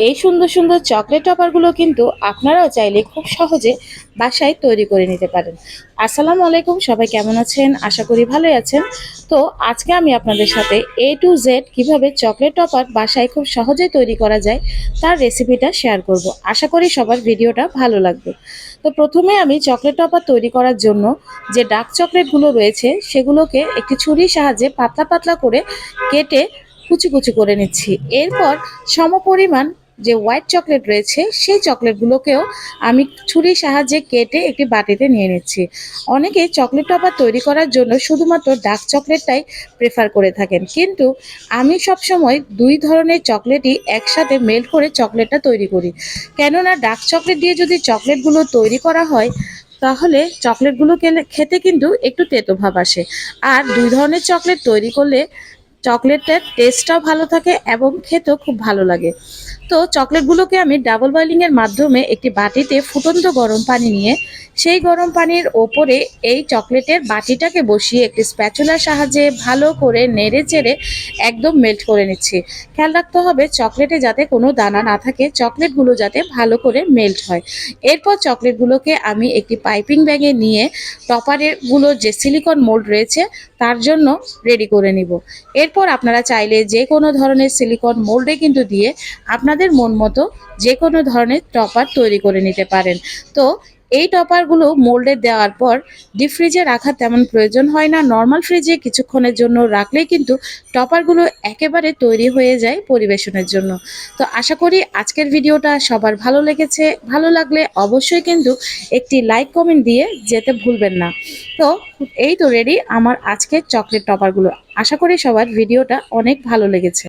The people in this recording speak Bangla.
এই সুন্দর সুন্দর চকলেট টপারগুলো কিন্তু আপনারাও চাইলে খুব সহজে বাসায় তৈরি করে নিতে পারেন। আসসালামু আলাইকুম, সবাই কেমন আছেন? আশা করি ভালোই আছেন। তো আজকে আমি আপনাদের সাথে A to Z কিভাবে চকলেট টপার বাসায় খুব সহজে তৈরি করা যায় তার রেসিপিটা শেয়ার করব। আশা করি সবার ভিডিওটা ভালো লাগবে। তো প্রথমে আমি চকলেট টপার তৈরি করার জন্য যে ডার্ক চকলেটগুলো রয়েছে সেগুলোকে একটি ছুরির সাহায্যে পাতলা পাতলা করে কেটে কুচি কুচি করে নিচ্ছি। এরপর সমপরিমাণ যে হোয়াইট চকলেট রয়েছে সেই চকলেটগুলোকেও আমি ছুরির সাহায্যে কেটে একটি বাটিতে নিয়ে নিচ্ছি। অনেকে চকলেট টপার তৈরি করার জন্য শুধুমাত্র ডার্ক চকলেটটাই প্রেফার করে থাকেন, কিন্তু আমি সবসময় দুই ধরনের চকলেটই একসাথে মেল্ট করে চকলেটটা তৈরি করি। কেননা ডার্ক চকলেট দিয়ে যদি চকলেটগুলো তৈরি করা হয় তাহলে চকলেটগুলো খেতে কিন্তু একটু তেতো ভাব আসে। আর দুই ধরনের চকলেট তৈরি করলে চকলেটের টেস্টটাও ভালো থাকে এবং খেতেও খুব ভালো লাগে। তো চকলেটগুলোকে আমি ডাবল বয়েলিংয়ের মাধ্যমে একটি বাটিতে ফুটন্ত গরম পানি নিয়ে সেই গরম পানির ওপরে এই চকলেটের বাটিটাকে বসিয়ে একটি স্প্যাচুলার সাহায্যে ভালো করে নেড়ে চেড়ে একদম মেল্ট করে নিচ্ছি। খেয়াল রাখতে হবে চকলেটে যাতে কোনো দানা না থাকে, চকলেটগুলো যাতে ভালো করে মেল্ট হয়। এরপর চকলেটগুলোকে আমি একটি পাইপিং ব্যাগে নিয়ে টপারের গুলো যে সিলিকন মোল্ড রয়েছে তার জন্য রেডি করে নিব। এরপর আপনারা চাইলে যে কোনো ধরনের সিলিকন মোল্ডে কিন্তু দিয়ে আপনাদের মন মতো যে কোনো ধরনের টপার তৈরি করে নিতে পারেন। তো এই টপারগুলো মোল্ডে দেওয়ার পর ডিপ ফ্রিজে রাখার তেমন প্রয়োজন হয় না, নর্মাল ফ্রিজে কিছুক্ষণের জন্য রাখলেই কিন্তু টপারগুলো একেবারে তৈরি হয়ে যায় পরিবেশনের জন্য। তো আশা করি আজকের ভিডিওটা সবার ভালো লেগেছে। ভালো লাগলে অবশ্যই কিন্তু একটি লাইক কমেন্ট দিয়ে যেতে ভুলবেন না। তো এই তো রেডি আমার আজকের চকলেট টপারগুলো। আশা করি সবার ভিডিওটা অনেক ভালো লেগেছে।